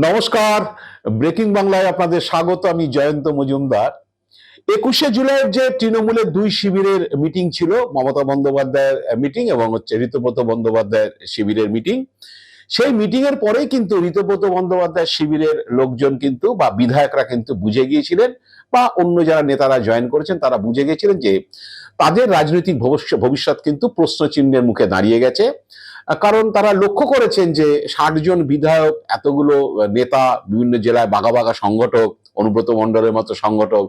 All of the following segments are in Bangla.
নমস্কার, ব্রেকিং বাংলায় আপনাদের স্বাগত। আমি জয়ন্ত মজুমদার। 21শে জুলাইয়ের যে তৃণমূলের দুই শিবিরের মিটিং ছিল, মমতা বন্দ্যোপাধ্যায়ের মিটিং এবং ঋতব্রত বন্দ্যোপাধ্যায়ের শিবিরের মিটিং, সেই মিটিং এর পরেই কিন্তু ঋতব্রত বন্দ্যোপাধ্যায়ের শিবিরের লোকজন কিন্তু বা বিধায়করা কিন্তু বুঝে গিয়েছিলেন, বা অন্য যারা নেতারা জয়েন করেছেন তারা বুঝে গিয়েছিলেন যে তাদের রাজনৈতিক ভবিষ্যৎ কিন্তু প্রশ্নচিহ্নের মুখে দাঁড়িয়ে গেছে। কারণ তারা লক্ষ্য করেছেন যে 60 জন বিধায়ক, এতগুলো নেতা, বিভিন্ন জেলায় বাঘা বাঘা সংগঠক, অনুব্রত মণ্ডলের মতো সংগঠক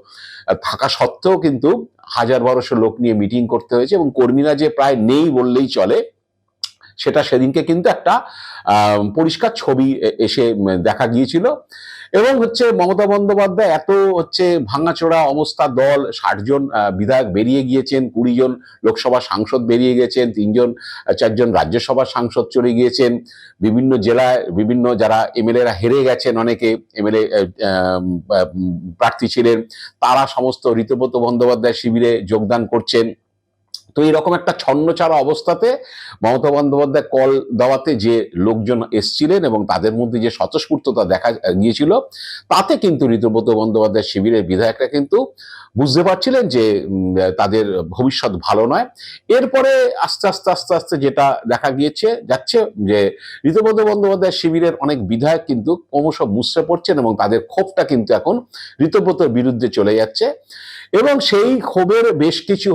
থাকা সত্ত্বেও কিন্তু 1000-1200 লোক নিয়ে মিটিং করতে হয়েছে, এবং কর্মীরা যে প্রায় নেই বললেই চলে, সেটা সেদিনকে কিন্তু একটা পরিষ্কার ছবি এসে দেখা গিয়েছিল। এবং মমতা বন্দ্যোপাধ্যায় এত ভাঙাচোরা অবস্থা দল, 60 জন বিধায়ক বেরিয়ে গিয়েছেন, 20 জন লোকসভা সাংসদ বেরিয়ে গেছেন, 3-4 জন রাজ্যসভার সাংসদ চলে গিয়েছেন, বিভিন্ন জেলায় বিভিন্ন যারা এমএলএরা হেরে গেছেন, অনেকে এমএলএ প্রার্থী ছিলেন, তারা সমস্ত ঋতব্রত বন্দ্যোপাধ্যায় শিবিরে যোগদান করছেন। তো এরকম একটা ছন্নছাড়া অবস্থাতে মমতা বন্দ্যোপাধ্যায় কল দেওয়াতে যে লোকজন এসছিলেন এবং তাদের মধ্যে যে স্বতঃস্ফূর্ততা দেখা গিয়েছিল, তাতে কিন্তু ঋতব্রত বন্দ্যোপাধ্যায় শিবিরের বিধায়করা কিন্তু বুঝতে পারছিলেন যে তাদের ভবিষ্যৎ ভালো নয়। এরপরে আস্তে আস্তে আস্তে আস্তে যেটা দেখা যাচ্ছে যে ঋতব্রত বন্দ্যোপাধ্যায় শিবিরের অনেক বিধায়ক কিন্তু ক্রমশ মুছড়ে পড়ছেন এবং তাদের ক্ষোভটা কিন্তু এখন ঋতব্রতর বিরুদ্ধে চলে যাচ্ছে। এবং সেই ক্ষোভের বেশ কিছু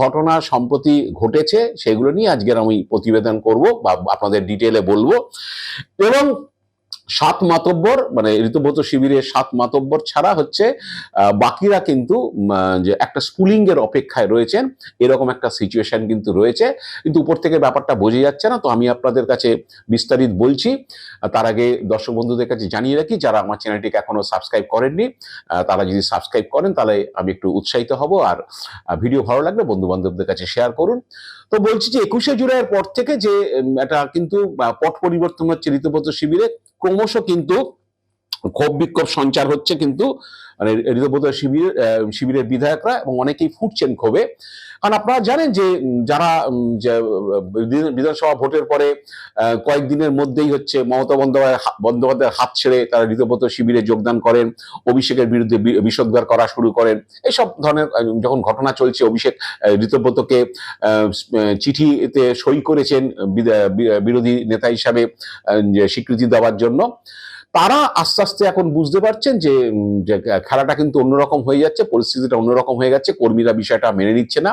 ঘটনা সম্প্রতি ঘটেছে, সেগুলো নিয়ে আজকের আমি প্রতিবেদন করব বা আপনাদের ডিটেলে বলবো। এবং 7 মাতব্বর, মানে ঋতব্রত শিবিরের 7 মাতব্বর ছাড়া বাকিরা কিন্তু যে একটা স্কুলিং এর অপেক্ষায় রয়েছেন, এরকম একটা সিচুয়েশন কিন্তু রয়েছে। কিন্তু উপর থেকে ব্যাপারটা বোঝা যাচ্ছে না। তো আমি আপনাদের কাছে বিস্তারিত বলছি। তার আগে দর্শক বন্ধুদের কাছে জানিয়ে রাখি, যারা আমার চ্যানেলটিকে এখনো সাবস্ক্রাইব করেননি, তারা যদি সাবস্ক্রাইব করেন তাহলে আমি একটু উৎসাহিত হব। আর ভিডিও ভালো লাগলে বন্ধু বান্ধবদের কাছে শেয়ার করুন। তো বলছি যে 21শে জুলাইয়ের পর থেকে যে এটা কিন্তু পট পরিবর্তন হচ্ছে ঋতব্রত শিবিরে, ক্রমশ কিন্তু ক্ষোভ বিক্ষোভ সঞ্চার হচ্ছে কিন্তু মানে ঋতব্রত শিবিরের বিধায়করা, এবং অনেকেই ফুটছেন ক্ষোভে। কারণ আপনারা জানেন যে যারা বিধানসভা ভোটের পরে কয়েকদিনের মধ্যেই মমতা বন্দ্যোপাধ্যায়ের হাত ছেড়ে তারা ঋতব্রত শিবিরে যোগদান করেন, অভিষেকের বিরুদ্ধে বিষোদ্গার করা শুরু করেন। এইসব ধরনের যখন ঘটনা চলছে, অভিষেক ঋতব্রতকে চিঠিতে সই করেছেন বিরোধী নেতা হিসাবে স্বীকৃতি দেওয়ার জন্য। তারা আস্তে আস্তে এখন বুঝতে পারছেন যে খেলাটা কিন্তু অন্যরকম হয়ে যাচ্ছে, পরিস্থিতিটা অন্যরকম হয়ে যাচ্ছে। কর্মীরা বিষয়টা মেনে নিচ্ছে না,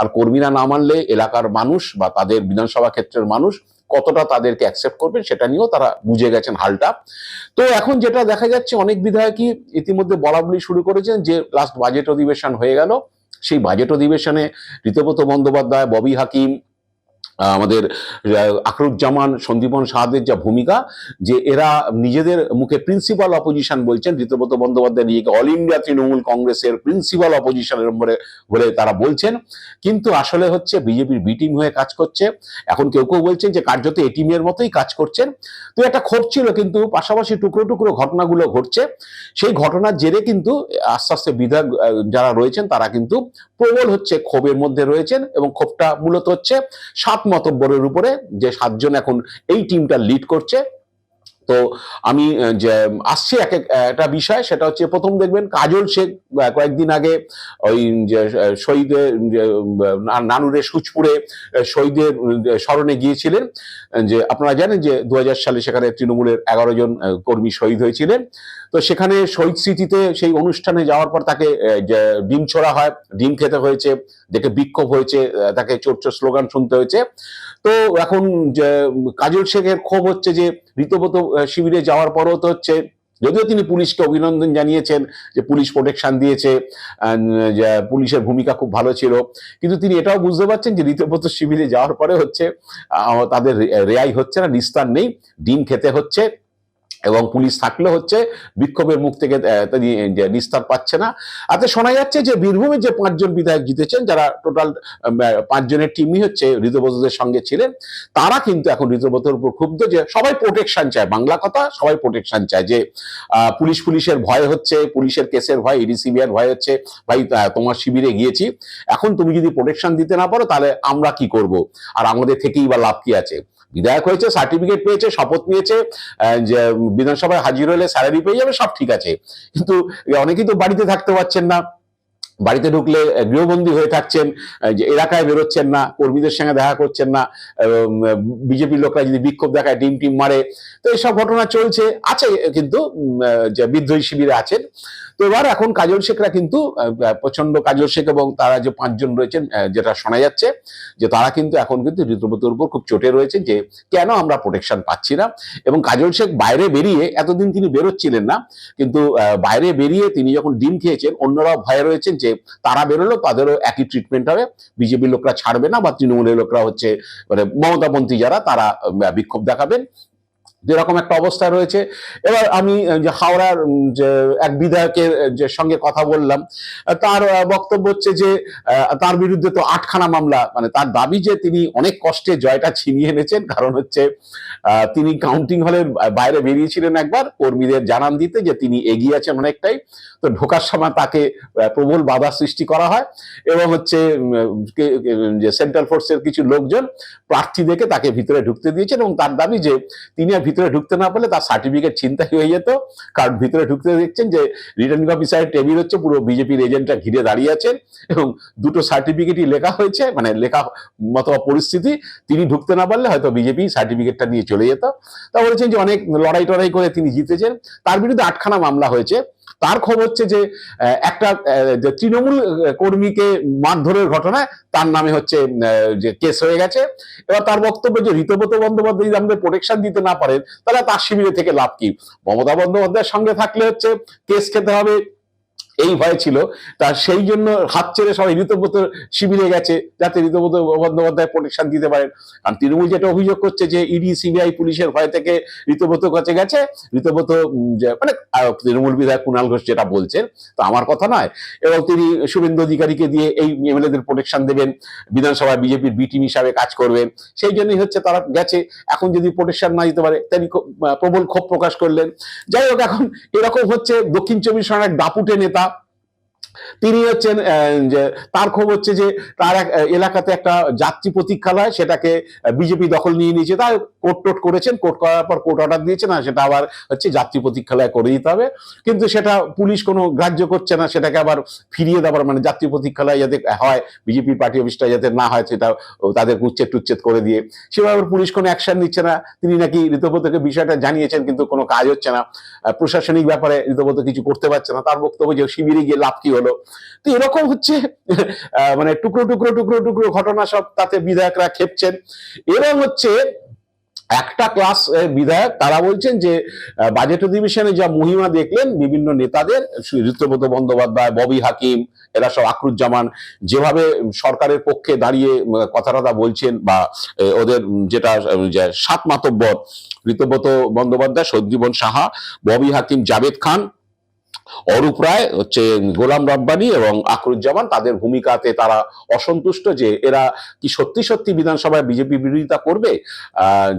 আর কর্মীরা না মানলে এলাকার মানুষ বা তাদের বিধানসভা ক্ষেত্রের মানুষ কতটা তাদেরকে অ্যাকসেপ্ট করবেন সেটা নিয়েও তারা বুঝে গেছেন হালটা। তো এখন যেটা দেখা যাচ্ছে, অনেক বিধায়কই ইতিমধ্যে বলা বলি শুরু করেছেন যে লাস্ট বাজেট অধিবেশন হয়ে গেল, সেই বাজেট অধিবেশনে ঋতব্রত বন্দ্যোপাধ্যায়, ববি হাকিম, আমাদের আখরুজ্জামান, সন্দীপন সাহাদের যা ভূমিকা, যে এরা নিজেদের মুখে প্রিন্সিপাল অপোজিশন বলছেন, ঋতব্রত বন্দ্যোপাধ্যায় নিজেকে অল ইন্ডিয়া তৃণমূল কংগ্রেসের প্রিন্সিপাল অপোজিশনের বলে তারা বলছেন, কিন্তু আসলে বিজেপির বি টিম হয়ে কাজ করছে। এখন কেউ কেউ বলছেন যে কার্যত এ টিমের মতোই কাজ করছেন। তো একটা ক্ষোভ ছিল, কিন্তু পাশাপাশি টুকরো টুকরো ঘটনাগুলো ঘটছে। সেই ঘটনার জেরে কিন্তু আস্তে আস্তে বিধায়ক যারা রয়েছেন তারা কিন্তু প্রবল ক্ষোভের মধ্যে রয়েছেন, এবং ক্ষোভটা মূলত 7 মাতব্বরের উপরে, যে 7 জন এখন এই টিমটা লিড করছে। তো আমি যে আসছি একটা বিষয়, সেটা প্রথম দেখবেন কাজল শেখ কয়েকদিন আগে ওই যে শহীদের নানুরের সুচপুরে শহীদের স্মরণে গিয়েছিলেন। যে আপনারা জানেন যে 2000 সালে সেখানে তৃণমূলের 11 জন কর্মী শহীদ হয়েছিলেন। তো সেখানে শহীদ স্মৃতিতে সেই অনুষ্ঠানে যাওয়ার পর তাকে ডিম ছোড়া হয়, ডিম খেতে হয়েছে, দেখে বিক্ষোভ হয়েছে, তাকে চোর চোর স্লোগান শুনতে হয়েছে। তো এখন কাজল শেখের ক্ষোভ যে ঋতব্রত শিবিরে যাওয়ার পরও তো যদিও তিনি পুলিশকে অভিনন্দন জানিয়েছেন যে পুলিশ প্রোটেকশন দিয়েছে, পুলিশের ভূমিকা খুব ভালো ছিল, কিন্তু তিনি এটাও বুঝতে পারছেন যে ঋতব্রত শিবিরে যাওয়ার পরে তাদের রেয়াই হচ্ছে না, নিস্তার নেই, ডিম খেতে হচ্ছে, এবং পুলিশ থাকলে বিক্ষোভের মুখ থেকে নিস্তার পাচ্ছে না। শোনা যাচ্ছে যে বীরভূমের যে 5 জন বিধায়ক জিতেছেন, যারা টোটাল 5 জনের টিমই ঋতব্রতদের সঙ্গে ছিলেন, তারা কিন্তু এখন ঋতব্রতর উপর ক্ষুব্ধ যে সবাই প্রোটেকশন চায়, বাংলা কথা, সবাই প্রোটেকশন চায়, যে পুলিশের ভয় পুলিশের কেসের ভয়, ইডি সিবিআইয়ের ভয় ভাই তোমার শিবিরে গিয়েছি, এখন তুমি যদি প্রোটেকশন দিতে না পারো তাহলে আমরা কি করব, আর আমাদের থেকেই বা লাভ কি আছে। বিধায়ক হয়েছে, সার্টিফিকেট পেয়েছে, শপথ নিয়েছে, যে বিধানসভায় হাজির হলে স্যালারি পেয়ে যাবে, সব ঠিক আছে। কিন্তু অনেকেই তো বাড়িতে থাকতে পারছেন না, বাড়িতে ঢুকলে গৃহবন্দী হয়ে থাকছেন, যে এলাকায় বেরোচ্ছেন না, কর্মীদের সঙ্গে দেখা করছেন না, বিজেপির লোকরা যদি বিক্ষোভ দেখায় টিম টিম মারে, তো এইসব ঘটনা চলছে আছে, কিন্তু যে বিদ্রোহী শিবিরে আছেন। তো এবার এখন কাজল শেখরা কিন্তু প্রচন্ড, কাজল শেখ এবং তারা যে 5 জন রয়েছেন, যেটা শোনা যাচ্ছে যে তারা কিন্তু এখন কিন্তু ঋতুব্রতর উপর খুব চটে রয়েছে যে কেন আমরা প্রোটেকশন পাচ্ছি না। এবং কাজল শেখ বাইরে বেরিয়ে, এতদিন তিনি বেরোচ্ছিলেন না, কিন্তু বাইরে বেরিয়ে তিনি যখন ডিম খেয়েছেন, অন্যরাও ভয়ে রয়েছেন যে তারা বেরোলো তাদেরও একই ট্রিটমেন্ট হবে, বিজেপির লোকরা ছাড়বে না, বা তৃণমূলের লোকরা হচ্ছে মানে মমতাপন্থী যারা, তারা বিক্ষোভ দেখাবেন, যেরকম একটা অবস্থা রয়েছে। এবার আমি যে হাওড়ার যে এক বিধায়কের যে সঙ্গে কথা বললাম, তার বক্তব্য হচ্ছে যে তার বিরুদ্ধে তো 8খানা মামলা, মানে তার দাবি যে তিনি অনেক কষ্টে জয়টা ছিনিয়ে এনেছেন, কারণ হচ্ছে তিনি কাউন্টিং হলের বাইরে বেরিয়েছিলেন একবার কর্মীদের জানান দিতে যে তিনি এগিয়ে আছেন অনেকটাই, তো ঢোকার সময় তাকে প্রবল বাধা সৃষ্টি করা হয়, এবং হচ্ছে যে সেন্ট্রাল ফোর্সের কিছু লোকজন প্রার্থী দেখে তাকে ভিতরে ঢুকতে দিয়েছেন, এবং তার দাবি যে তিনি আর ভিতরে ঢুকতে না পারলে তার সার্টিফিকেট ছিনতাই হয়ে যেত, কারণ ভিতরে ঢুকতে দেখছেন যে রিটার্নিং অফিসারের টেবিল হচ্ছে, পুরো বিজেপির এজেন্টরা ঘিরে দাঁড়িয়ে আছেন, এবং দুটো সার্টিফিকেটই লেখা হয়েছে, মানে লেখা মতো পরিস্থিতি, তিনি ঢুকতে না পারলে হয়তো বিজেপি সার্টিফিকেটটা নিয়ে চলে যেত। তা বলেছেন যে অনেক লড়াই টড়াই করে তিনি জিতেছেন, তার বিরুদ্ধে 8খানা মামলা হয়েছে। তার খবর হচ্ছে যে একটা তৃণমূল কর্মীকে মারধরের ঘটনায় তার নামে হচ্ছে যে কেস হয়ে গেছে। এবার তার বক্তব্য যে ঋতব্রত বন্দ্যোপাধ্যায় যদি আমাদের প্রোটেকশন দিতে না পারেন, তাহলে তার শিবিরে থেকে লাভ কি? মমতা বন্দ্যোপাধ্যায়ের সঙ্গে থাকলে হচ্ছে কেস খেতে হবে, এই ভয় ছিল তার, সেই জন্য হাত ছেড়ে সবাই ঋতব্রত শিবিরে গেছে, যাতে ঋতব্রত বন্দ্যোপাধ্যায় প্রোটেকশন দিতে পারেন। কারণ তৃণমূল যেটা অভিযোগ করছে যে ইডি সিবিআই পুলিশের ভয় থেকে ঋতব্রত কাছে গেছে, ঋতব্রত মানে তৃণমূল বিধায়ক কুণাল ঘোষ যেটা বলছেন, তো আমার কথা নয়, এবং তিনি শুভেন্দু অধিকারীকে দিয়ে এই এমএলএদের প্রোটেকশন দেবেন, বিধানসভায় বিজেপির বি টিম হিসাবে কাজ করবেন, সেই জন্যই হচ্ছে তারা গেছে। এখন যদি প্রোটেকশন না দিতে পারে, তিনি প্রবল ক্ষোভ প্রকাশ করলেন। যাই হোক, এখন এরকম হচ্ছে দক্ষিণ 24 পরগনার এক দাপুটে নেতা, তিনি হচ্ছেন যে তার খবর হচ্ছে যে তার এলাকাতে একটা যাত্রী প্রতীক্ষালয়, সেটাকে বিজেপি দখল নিয়ে নিয়েছে, তাই কোর্ট টোট করেছেন, কোর্ট করার পর কোর্ট অর্ডার দিয়েছে না সেটা আবার হচ্ছে যাত্রী প্রতীক্ষালয় করে দিতে হবে, কিন্তু সেটা পুলিশ কোনো গ্রাহ্য করছে না, সেটাকে আবার ফিরিয়ে দেওয়ার, মানে যাত্রী প্রতীক্ষালয় যাতে হয়, বিজেপির পার্টি অফিসটা যাতে না হয়, সেটা তাদের উচ্ছেদ টুচ্ছেদ করে দিয়ে, সেভাবে পুলিশ কোনো অ্যাকশন নিচ্ছে না। তিনি নাকি ঋতব্রতকে বিষয়টা জানিয়েছেন, কিন্তু কোনো কাজ হচ্ছে না, প্রশাসনিক ব্যাপারে ঋতব্রত কিছু করতে পারছে না। তার বক্তব্য যে শিবিরে গিয়ে লাভ কি হলো? তো এরকম হচ্ছে মানে টুকরো টুকরো টুকরো টুকরো ঘটনা, সব তাতে বিধায়করা খেপছেন। এবং হচ্ছে একটা ক্লাস বিধায়ক তারা বলছেন যে বাজেট অধিবেশনে যা মহিমা দেখলেন বিভিন্ন নেতাদের, ঋতব্রত বন্দ্যোপাধ্যায়, ববি হাকিম, এরা সব, আখরুজ্জামান, যেভাবে সরকারের পক্ষে দাঁড়িয়ে কথা টথা বলছেন, বা ওদের যেটা সাত মাতব্বর, ঋতব্রত বন্দ্যোপাধ্যায়, সঞ্জীবন সাহা, ববি হাকিম, জাভেদ খান, অরূপ রায়, হচ্ছে গোলাম রব্বানী এবং আখরুজ্জামান, তাদের ভূমিকাতে তারা অসন্তুষ্ট, যে এরা কি সত্যি সত্যি বিধানসভায় বিজেপি বিরোধিতা করবে,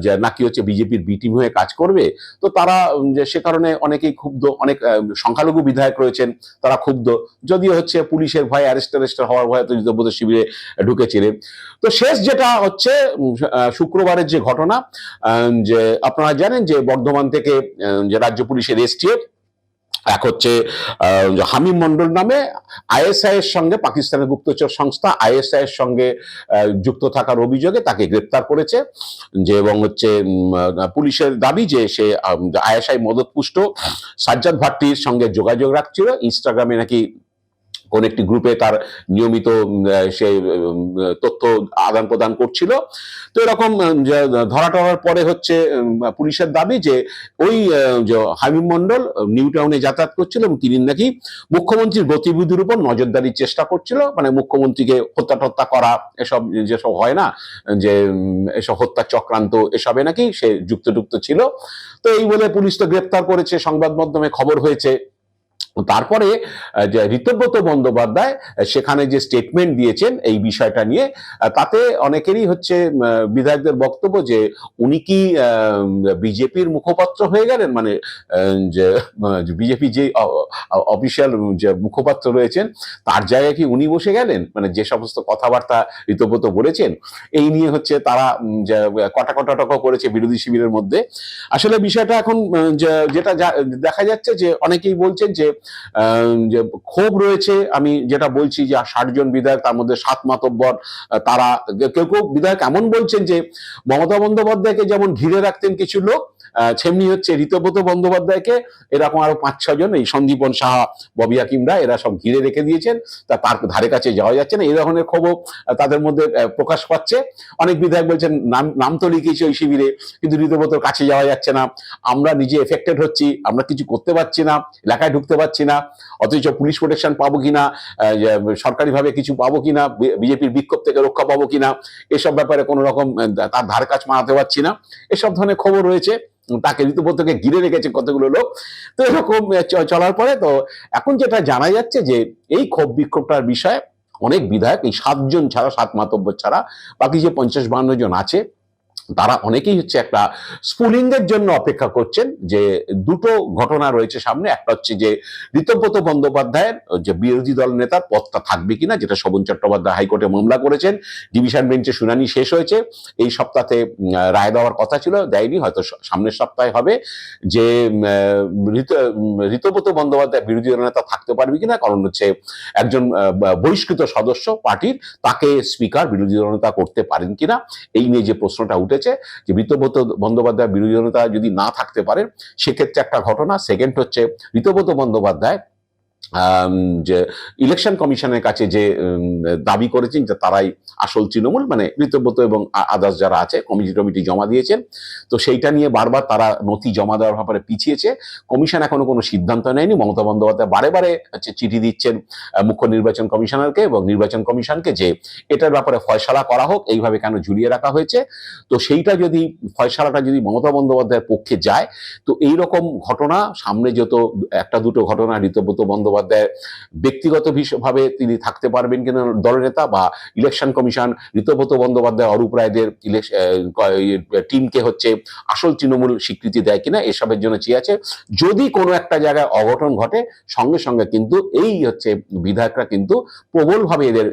যে নাকি হচ্ছে বিজেপির বি টিম হয়ে কাজ করবে। তো তারা যে সে কারণে অনেকেই ক্ষুব্ধ, অনেক সংখ্যালঘু বিধায়ক রয়েছেন তারা ক্ষুব্ধ, যদিও হচ্ছে পুলিশের ভয়ে, অ্যারেস্ট হওয়ার ভয়ে তো ঋতব্রত শিবিরে ঢুকেছিলেন। তো শেষ যেটা হচ্ছে শুক্রবারের যে ঘটনা, যে আপনারা জানেন যে বর্ধমান থেকে যে রাজ্য পুলিশের এসটিএফ এক হচ্ছে হামিম মন্ডল নামে আইএসআই এর সঙ্গে, পাকিস্তানের গুপ্তচর সংস্থা আইএসআই এর সঙ্গে যুক্ত থাকার অভিযোগে তাকে গ্রেপ্তার করেছে, যে এবং হচ্ছে পুলিশের দাবি যে সে আইএসআই মদতপুষ্ট সাজ্জাদ ভাট্টির সঙ্গে যোগাযোগ রাখছিল, ইনস্টাগ্রামে নাকি কোন একটি গ্রুপে তার নিয়মিত সে তথ্য আদান প্রদান করছিল। তো এরকম ধরা টরার পরে হচ্ছে পুলিশের দাবি যে ওই যে হামিম মন্ডল নিউ টাউনে যাতায়াত করছিল, এবং তিনি নাকি মুখ্যমন্ত্রীর গতিবিধির উপর নজরদারির চেষ্টা করছিল, মানে মুখ্যমন্ত্রীকে হত্যা টত্যা করা, এসব যেসব হয় না, যে এসব হত্যা চক্রান্ত, এসবে নাকি সে যুক্ত ছিল। তো এই বলে পুলিশ তো গ্রেপ্তার করেছে, সংবাদ মাধ্যমে খবর হয়েছে। তারপরে যে ঋতব্রত বন্দ্যোপাধ্যায় সেখানে যে স্টেটমেন্ট দিয়েছেন এই বিষয়টা নিয়ে, তাতে অনেকেরই হচ্ছে বিধায়কদের বক্তব্য যে উনি কি বিজেপির মুখপাত্র হয়ে গেলেন, মানে যে বিজেপি যে অফিসিয়াল যে মুখপাত্র রয়েছেন তার জায়গায় কি উনি বসে গেলেন, মানে যে সমস্ত কথাবার্তা ঋতব্রত বলেছেন এই নিয়ে হচ্ছে তারা কটাকটাটক করেছে বিরোধী শিবিরের মধ্যে। আসলে বিষয়টা এখন যেটা দেখা যাচ্ছে যে অনেকেই বলছেন যে যে ক্ষোভ রয়েছে। আমি যেটা বলছি যে 60 জন বিধায়ক, তার মধ্যে 7 মাতব্বর, তারা কেউ কেউ বিধায়ক এমন বলছেন যে মমতা বন্দ্যোপাধ্যায়কে যেমন ঘিরে রাখতেন কিছু লোক, সেমনি হচ্ছে ঋতব্রত বন্দ্যোপাধ্যায়কে এরকম আরো 5-6 জন, এই সন্দীপন সাহা, ববি হাকিমরা, এরা সব ঘিরে রেখে দিয়েছেন, তার ধারে কাছে যাওয়া যাচ্ছে না, এই ধরনের ক্ষোভ তাদের মধ্যে প্রকাশ পাচ্ছে। অনেক বিধায়ক বলছেন নাম তো লিখিয়েছে ওই শিবিরে, কিন্তু ঋতব্রতর কাছে যাওয়া যাচ্ছে না, আমরা নিজে এফেক্টেড হচ্ছি, আমরা কিছু করতে পারছি না, এলাকায় ঢুকতে পারছি না, অথচ পুলিশ প্রোটেকশন পাবো কিনা, সরকারিভাবে কিছু পাবো কিনা, বিজেপির বিক্ষোভ থেকে রক্ষা পাবো কিনা, এসব ব্যাপারে কোনো রকম তার ধার কাছ মানাতে পারছি না, এসব ধরনের খবর রয়েছে। তাকে ঋতুব্রতকে ঘিরে রেখেছে কতগুলো লোক। তো এরকম চলার পরে তো এখন যেটা জানা যাচ্ছে যে এই ক্ষোভ বিক্ষোভটার বিষয়ে অনেক বিধায়ক, এই 7 জন ছাড়া, 7 মাতব্বর ছাড়া বাকি যে 50-52 জন আছে, তারা অনেকেই হচ্ছে একটা স্পুলিংয়ের জন্য অপেক্ষা করছেন। যে দুটো ঘটনা রয়েছে সামনে, একটা হচ্ছে যে ঋতব্রত বন্দ্যোপাধ্যায়ের যে বিরোধী দল নেতার পদটা থাকবে কিনা, যেটা শোভন চট্টোপাধ্যায় হাইকোর্টে মামলা করেছেন, ডিভিশন বেঞ্চে শুনানি শেষ হয়েছে, এই সপ্তাহে রায় দেওয়ার কথা ছিল, দেয়নি, হয়তো সামনের সপ্তাহে হবে, যে ঋতব্রত বন্দ্যোপাধ্যায় বিরোধী দল নেতা থাকতে পারবে কিনা, কারণ হচ্ছে একজন বহিষ্কৃত সদস্য পার্টির, তাকে স্পিকার বিরোধী দল নেতা করতে পারেন কিনা, এই নিয়ে যে প্রশ্নটা উঠেছে যে ঋতব্রত বন্দ্যোপাধ্যায় বিরোধী দলনেতা যদি না থাকতে পারেন সেক্ষেত্রে একটা ঘটনা। সেকেন্ড হচ্ছে ঋতব্রত বন্দ্যোপাধ্যায় যে ইলেকশন কমিশনের কাছে যে দাবি করেছেন যে তারাই আসল তৃণমূল, মানে ঋতব্রত এবং আদার্স যারা আছে কমিটি জমা দিয়েছেন, তো সেইটা নিয়ে বারবার তারা নথি জমা দেওয়ার ব্যাপারে পিছিয়েছে। কমিশন এখনো কোনো সিদ্ধান্ত নেয়নি। মমতা বন্দ্যোপাধ্যায় বারে বারে হচ্ছে চিঠি দিচ্ছেন মুখ্য নির্বাচন কমিশনারকে এবং নির্বাচন কমিশনকে যে এটার ব্যাপারে ফয়সালা করা হোক, এইভাবে কেন ঝুলিয়ে রাখা হয়েছে। তো সেইটা যদি ফয়সালাটা যদি মমতা বন্দ্যোপাধ্যায়ের পক্ষে যায়, তো এইরকম ঘটনা সামনে যত একটা দুটো ঘটনা, ঋতব্রত বন্দ্যোপাধ্যায় ব্যক্তিগত ভাবে তিনি থাকতে পারবেন কিনা দলনেতা, বা ইলেকশন কমিশন ঋতব্রত বন্দ্যোপাধ্যায়, অরূপ রায়দের টিমকে হচ্ছে আসল তৃণমূল স্বীকৃতি দেয় কিনা, এসবের জন্য চেয়ে আছে। যদি কোনো একটা জায়গায় অঘটন ঘটে, সঙ্গে সঙ্গে কিন্তু এই হচ্ছে বিধায়করা কিন্তু প্রবলভাবে এদের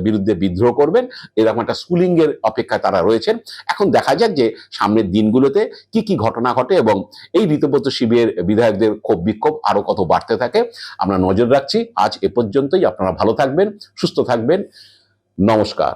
বিরুদ্ধে বিদ্রোহ করবেন, এরকম একটা স্কুলিং এর অপেক্ষায় তারা রয়েছেন। এখন দেখা যাক যে সামনের দিনগুলোতে কি কি ঘটনা ঘটে এবং এই ঋতব্রত শিবিরের বিধায়কদের ক্ষোভ বিক্ষোভ আরো কত বাড়তে থাকে, আমরা নজর রাখছি। আজ এ পর্যন্তই। আপনারা ভালো থাকবেন, সুস্থ থাকবেন। নমস্কার।